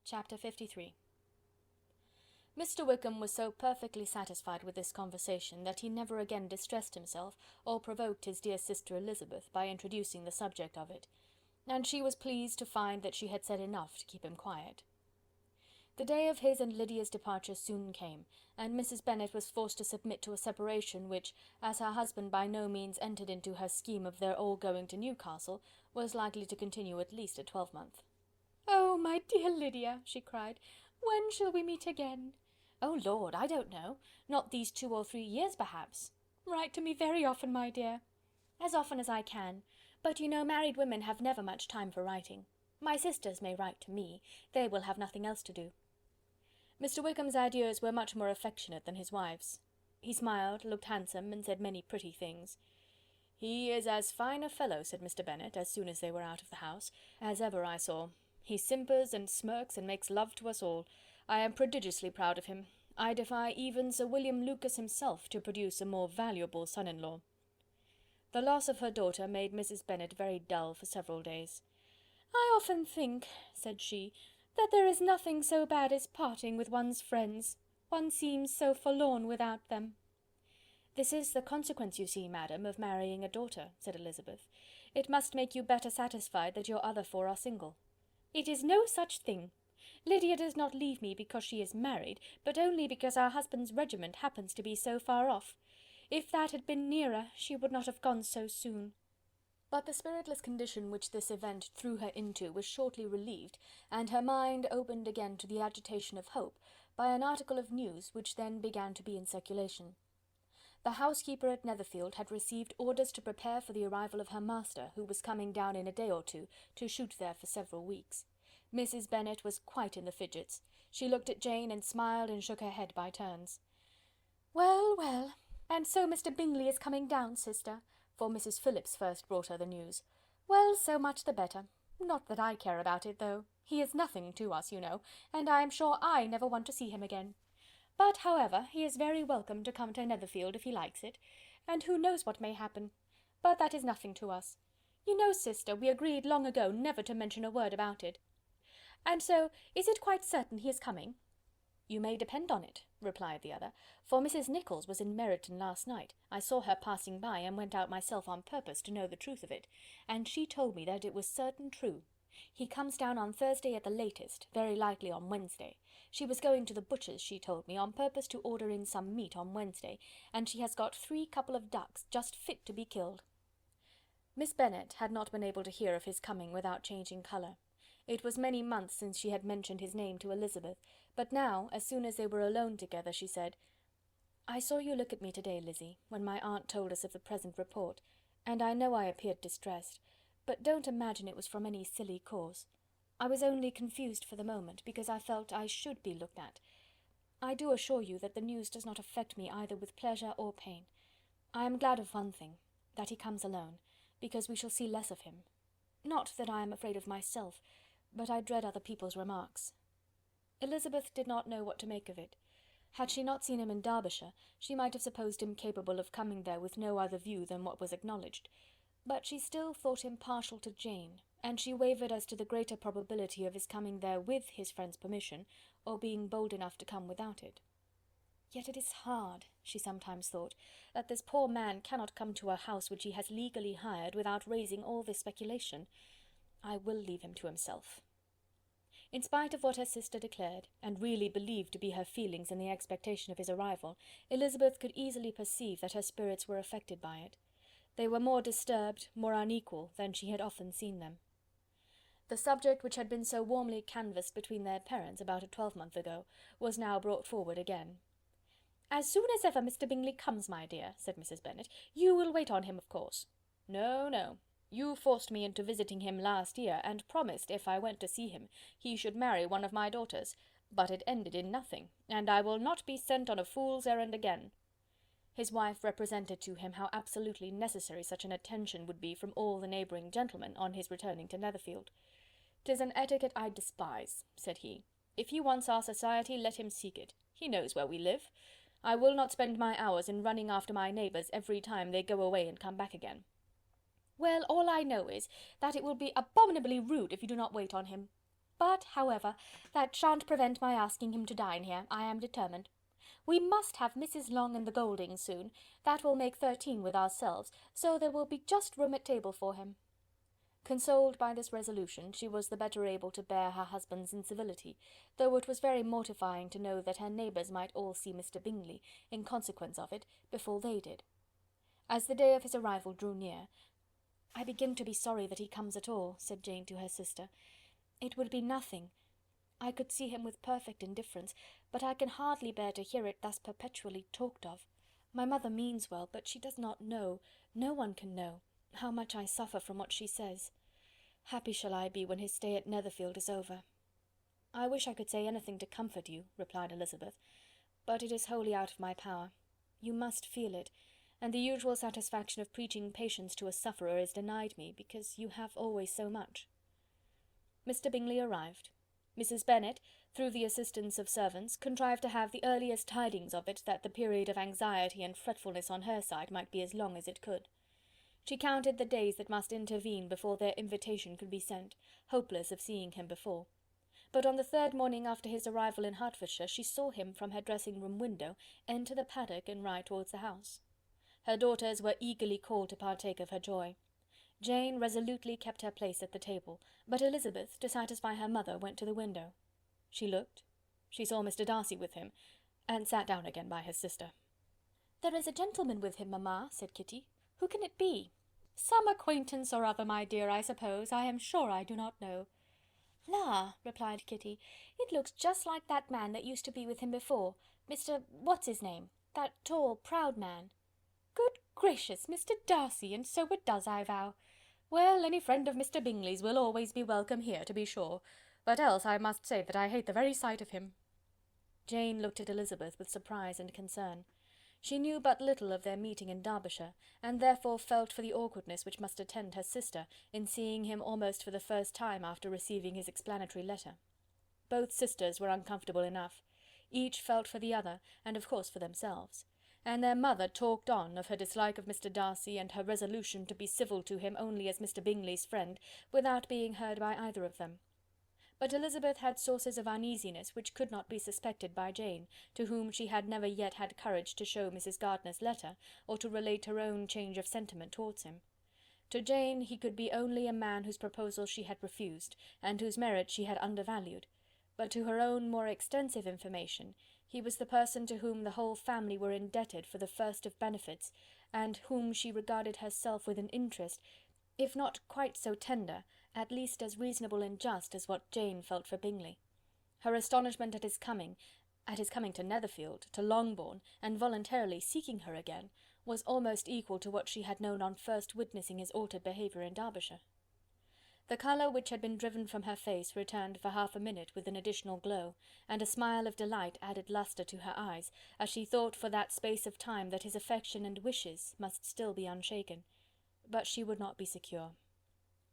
Chapter 53. Mr. Wickham was so perfectly satisfied with this conversation that he never again distressed himself or provoked his dear sister Elizabeth by introducing the subject of it, and she was pleased to find that she had said enough to keep him quiet. The day of his and Lydia's departure soon came, and Mrs. Bennet was forced to submit to a separation which, as her husband by no means entered into her scheme of their all going to Newcastle, was likely to continue at least a twelvemonth. "Oh, my dear Lydia," she cried, "when shall we meet again?" "Oh Lord, I don't know. Not these 2 or 3 years, perhaps." "Write to me very often, my dear." "As often as I can. But you know married women have never much time for writing. My sisters may write to me. They will have nothing else to do." Mr. Wickham's adieus were much more affectionate than his wife's. He smiled, looked handsome, and said many pretty things. "He is as fine a fellow," said Mr. Bennet, as soon as they were out of the house, "as ever I saw. He simpers and smirks and makes love to us all. I am prodigiously proud of him. I defy even Sir William Lucas himself to produce a more valuable son-in-law." The loss of her daughter made Mrs. Bennet very dull for several days. "I often think," said she, "that there is nothing so bad as parting with one's friends. One seems so forlorn without them." "This is the consequence, you see, madam, of marrying a daughter," said Elizabeth. "It must make you better satisfied that your other 4 are single." "It is no such thing. Lydia does not leave me because she is married, but only because our husband's regiment happens to be so far off. If that had been nearer, she would not have gone so soon." But the spiritless condition which this event threw her into was shortly relieved, and her mind opened again to the agitation of hope, by an article of news which then began to be in circulation. The housekeeper at Netherfield had received orders to prepare for the arrival of her master, who was coming down in a day or two, to shoot there for several weeks. Mrs. Bennet was quite in the fidgets. She looked at Jane and smiled and shook her head by turns. "Well, well, and so Mr. Bingley is coming down, sister," for Mrs. Phillips first brought her the news. "Well, so much the better. Not that I care about it, though. He is nothing to us, you know, and I am sure I never want to see him again. But, however, he is very welcome to come to Netherfield if he likes it, and who knows what may happen? But that is nothing to us. You know, sister, we agreed long ago never to mention a word about it. And so, is it quite certain he is coming?" "You may depend on it," replied the other, "for Mrs. Nicholls was in Meryton last night. I saw her passing by, and went out myself on purpose to know the truth of it, and she told me that it was certain true. He comes down on Thursday at the latest, very likely on Wednesday. She was going to the butcher's, she told me, on purpose to order in some meat on Wednesday, and she has got 3 couple of ducks, just fit to be killed." Miss Bennet had not been able to hear of his coming without changing colour. It was many months since she had mentioned his name to Elizabeth, but now, as soon as they were alone together, she said, "I saw you look at me to-day, Lizzy, when my aunt told us of the present report, and I know I appeared distressed, but don't imagine it was from any silly cause. I was only confused for the moment, because I felt I should be looked at. I do assure you that the news does not affect me either with pleasure or pain. I am glad of one thing, that he comes alone, because we shall see less of him. Not that I am afraid of myself, but I dread other people's remarks." Elizabeth did not know what to make of it. Had she not seen him in Derbyshire, she might have supposed him capable of coming there with no other view than what was acknowledged, but she still thought him partial to Jane, and she wavered as to the greater probability of his coming there with his friend's permission, or being bold enough to come without it. "Yet it is hard," she sometimes thought, "that this poor man cannot come to a house which he has legally hired without raising all this speculation. I will leave him to himself." In spite of what her sister declared, and really believed to be her feelings in the expectation of his arrival, Elizabeth could easily perceive that her spirits were affected by it. They were more disturbed, more unequal, than she had often seen them. The subject which had been so warmly canvassed between their parents about a twelvemonth ago, was now brought forward again. "As soon as ever Mr. Bingley comes, my dear," said Mrs. Bennet, "you will wait on him, of course." "No, no. You forced me into visiting him last year, and promised, if I went to see him, he should marry one of my daughters, but it ended in nothing, and I will not be sent on a fool's errand again." His wife represented to him how absolutely necessary such an attention would be from all the neighbouring gentlemen, on his returning to Netherfield. "'Tis an etiquette I despise," said he. "If he wants our society, let him seek it. He knows where we live. I will not spend my hours in running after my neighbours every time they go away and come back again." "Well, all I know is, that it will be abominably rude if you do not wait on him." But, however, that shan't prevent my asking him to dine here. I am determined. We must have Mrs. Long and the Gouldings soon. That will make 13 with ourselves, so there will be just room at table for him." Consoled by this resolution, she was the better able to bear her husband's incivility, though it was very mortifying to know that her neighbours might all see Mr. Bingley, in consequence of it, before they did. As the day of his arrival drew near— "I begin to be sorry that he comes at all," said Jane to her sister. "It would be nothing. I could see him with perfect indifference, but I can hardly bear to hear it thus perpetually talked of. My mother means well, but she does not know, no one can know, how much I suffer from what she says. Happy shall I be when his stay at Netherfield is over." "I wish I could say anything to comfort you," replied Elizabeth, "but it is wholly out of my power. You must feel it, and the usual satisfaction of preaching patience to a sufferer is denied me, because you have always so much." Mr. Bingley arrived. Mrs. Bennet, through the assistance of servants, contrived to have the earliest tidings of it, that the period of anxiety and fretfulness on her side might be as long as it could. She counted the days that must intervene before their invitation could be sent, hopeless of seeing him before. But on the 3rd morning after his arrival in Hertfordshire, she saw him from her dressing-room window enter the paddock and ride towards the house. Her daughters were eagerly called to partake of her joy. Jane resolutely kept her place at the table, but Elizabeth, to satisfy her mother, went to the window. She looked, she saw Mr. Darcy with him, and sat down again by his sister. "There is a gentleman with him, mamma," said Kitty. "Who can it be?" "Some acquaintance or other, my dear, I suppose. I am sure I do not know." "La!" replied Kitty, "it looks just like that man that used to be with him before, Mr. what's his name, that tall, proud man." "Good gracious, Mr. Darcy, and so it does, I vow. Well, any friend of Mr. Bingley's will always be welcome here, to be sure, but else I must say that I hate the very sight of him." Jane looked at Elizabeth with surprise and concern. She knew but little of their meeting in Derbyshire, and therefore felt for the awkwardness which must attend her sister in seeing him almost for the first time after receiving his explanatory letter. Both sisters were uncomfortable enough. Each felt for the other, and of course for themselves. And their mother talked on of her dislike of Mr. Darcy, and her resolution to be civil to him only as Mr. Bingley's friend, without being heard by either of them. But Elizabeth had sources of uneasiness which could not be suspected by Jane, to whom she had never yet had courage to show Mrs. Gardiner's letter, or to relate her own change of sentiment towards him. To Jane he could be only a man whose proposal she had refused, and whose merit she had undervalued, but to her own more extensive information he was the person to whom the whole family were indebted for the first of benefits, and whom she regarded herself with an interest, if not quite so tender, at least as reasonable and just as what Jane felt for Bingley. Her astonishment at his coming to Netherfield, to Longbourn, and voluntarily seeking her again, was almost equal to what she had known on first witnessing his altered behaviour in Derbyshire. The colour which had been driven from her face returned for half a minute with an additional glow, and a smile of delight added lustre to her eyes, as she thought for that space of time that his affection and wishes must still be unshaken. But she would not be secure.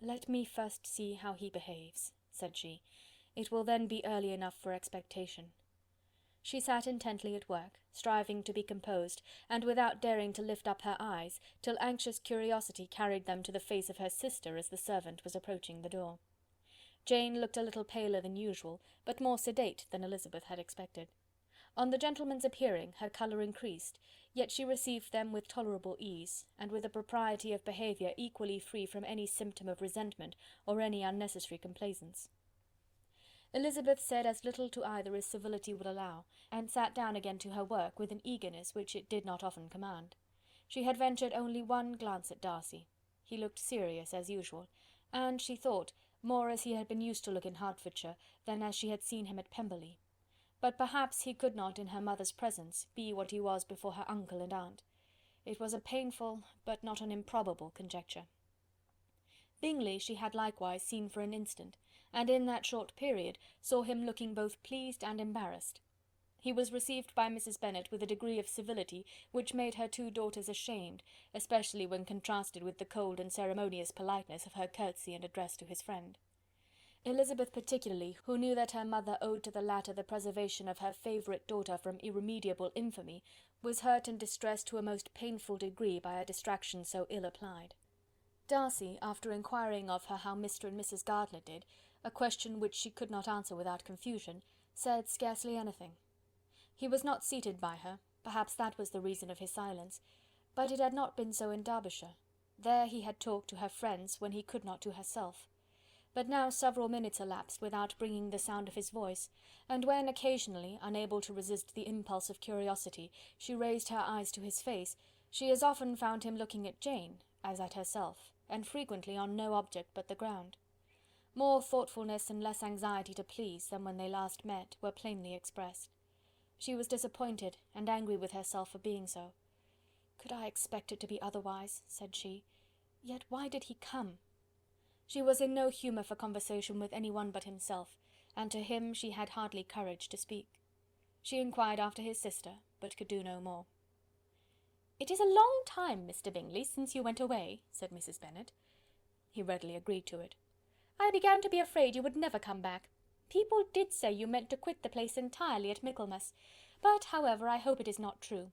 "Let me first see how he behaves," said she. "It will then be early enough for expectation." She sat intently at work, striving to be composed, and without daring to lift up her eyes, till anxious curiosity carried them to the face of her sister as the servant was approaching the door. Jane looked a little paler than usual, but more sedate than Elizabeth had expected. On the gentlemen's appearing, her colour increased, yet she received them with tolerable ease, and with a propriety of behaviour equally free from any symptom of resentment or any unnecessary complaisance. Elizabeth said as little to either as civility would allow, and sat down again to her work with an eagerness which it did not often command. She had ventured only one glance at Darcy. He looked serious as usual, and, she thought, more as he had been used to look in Hertfordshire than as she had seen him at Pemberley. But perhaps he could not, in her mother's presence, be what he was before her uncle and aunt. It was a painful, but not an improbable conjecture. Bingley she had likewise seen for an instant, and in that short period saw him looking both pleased and embarrassed. He was received by Mrs. Bennet with a degree of civility which made her two daughters ashamed, especially when contrasted with the cold and ceremonious politeness of her curtsy and address to his friend. Elizabeth particularly, who knew that her mother owed to the latter the preservation of her favourite daughter from irremediable infamy, was hurt and distressed to a most painful degree by a distraction so ill applied. Darcy, after inquiring of her how Mr. and Mrs. Gardiner did, a question which she could not answer without confusion, said scarcely anything. He was not seated by her, perhaps that was the reason of his silence, but it had not been so in Derbyshire. There he had talked to her friends when he could not to herself. But now several minutes elapsed without bringing the sound of his voice, and when occasionally, unable to resist the impulse of curiosity, she raised her eyes to his face, she as often found him looking at Jane as at herself, and frequently on no object but the ground. More thoughtfulness and less anxiety to please than when they last met were plainly expressed. She was disappointed and angry with herself for being so. "Could I expect it to be otherwise?" said she. "Yet why did he come?" She was in no humour for conversation with any one but himself, and to him she had hardly courage to speak. She inquired after his sister, but could do no more. "It is a long time, Mr. Bingley, since you went away," said Mrs. Bennet. He readily agreed to it. "I began to be afraid you would never come back. People did say you meant to quit the place entirely at Michaelmas, but, however, I hope it is not true.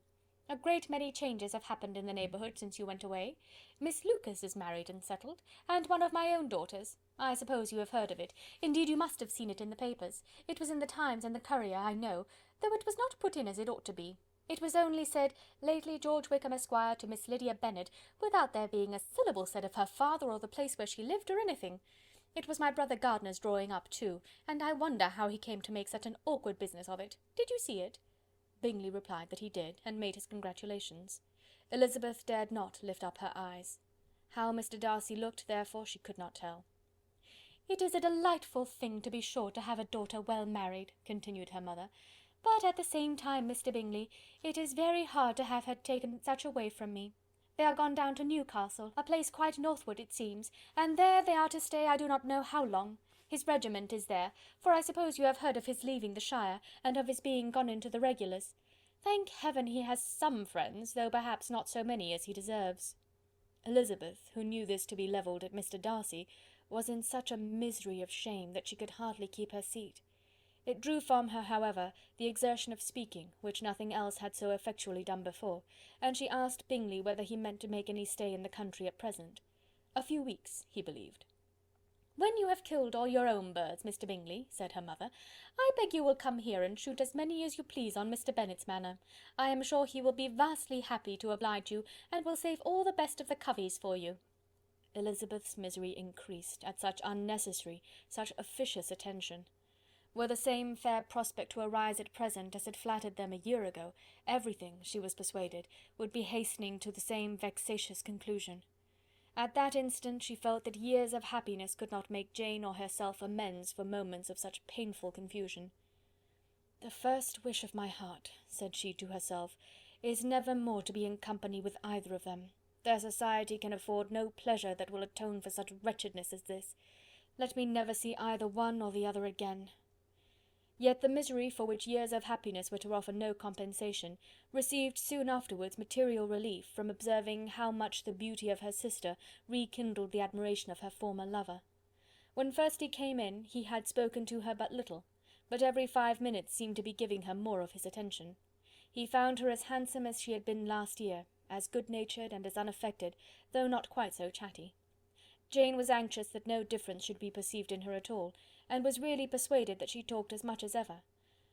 A great many changes have happened in the neighbourhood since you went away. Miss Lucas is married and settled, and one of my own daughters. I suppose you have heard of it. Indeed, you must have seen it in the papers. It was in the Times and the Courier, I know, though it was not put in as it ought to be. It was only said, 'Lately George Wickham, Esquire, to Miss Lydia Bennet,' without there being a syllable said of her father or the place where she lived, or anything. It was my brother Gardiner's drawing up too, and I wonder how he came to make such an awkward business of it. Did you see it?" Bingley replied that he did, and made his congratulations. Elizabeth dared not lift up her eyes. How Mr. Darcy looked, therefore, she could not tell. "It is a delightful thing, to be sure, to have a daughter well married," continued her mother, "but at the same time, Mr. Bingley, it is very hard to have her taken such away from me. They are gone down to Newcastle, a place quite northward it seems, and there they are to stay I do not know how long. His regiment is there, for I suppose you have heard of his leaving the shire, and of his being gone into the regulars. Thank heaven he has some friends, though perhaps not so many as he deserves." Elizabeth, who knew this to be levelled at Mr. Darcy, was in such a misery of shame that she could hardly keep her seat. It drew from her, however, the exertion of speaking, which nothing else had so effectually done before, and she asked Bingley whether he meant to make any stay in the country at present. A few weeks, he believed. "When you have killed all your own birds, Mr. Bingley," said her mother, "I beg you will come here and shoot as many as you please on Mr. Bennet's manor. I am sure he will be vastly happy to oblige you, and will save all the best of the coveys for you." Elizabeth's misery increased, at such unnecessary, such officious attention. Were the same fair prospect to arise at present as had flattered them a year ago, everything, she was persuaded, would be hastening to the same vexatious conclusion. At that instant she felt that years of happiness could not make Jane or herself amends for moments of such painful confusion. "The first wish of my heart," said she to herself, "is never more to be in company with either of them. Their society can afford no pleasure that will atone for such wretchedness as this. Let me never see either one or the other again." Yet the misery for which years of happiness were to offer no compensation, received soon afterwards material relief from observing how much the beauty of her sister rekindled the admiration of her former lover. When first he came in, he had spoken to her but little, but every 5 minutes seemed to be giving her more of his attention. He found her as handsome as she had been last year, as good-natured and as unaffected, though not quite so chatty. Jane was anxious that no difference should be perceived in her at all, and was really persuaded that she talked as much as ever,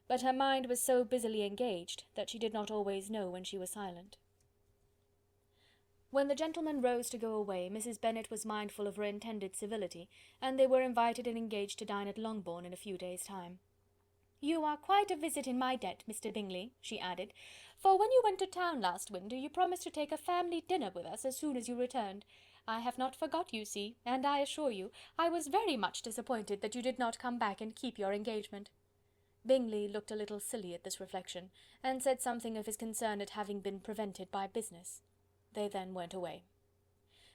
but her mind was so busily engaged that she did not always know when she was silent. When the gentlemen rose to go away, Mrs. Bennet was mindful of her intended civility, and they were invited and engaged to dine at Longbourn in a few days' time. "You are quite a visit in my debt, Mr. Bingley," she added, "for when you went to town last winter you promised to take a family dinner with us as soon as you returned. I have not forgot, you see, and I assure you I was very much disappointed that you did not come back and keep your engagement." Bingley looked a little silly at this reflection, and said something of his concern at having been prevented by business. They then went away.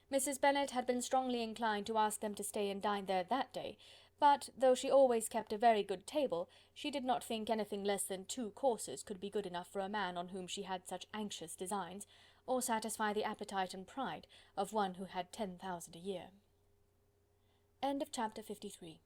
Mrs. Bennet had been strongly inclined to ask them to stay and dine there that day, but, though she always kept a very good table, she did not think anything less than 2 courses could be good enough for a man on whom she had such anxious designs, or satisfy the appetite and pride of one who had 10,000 a year. Chapter 53.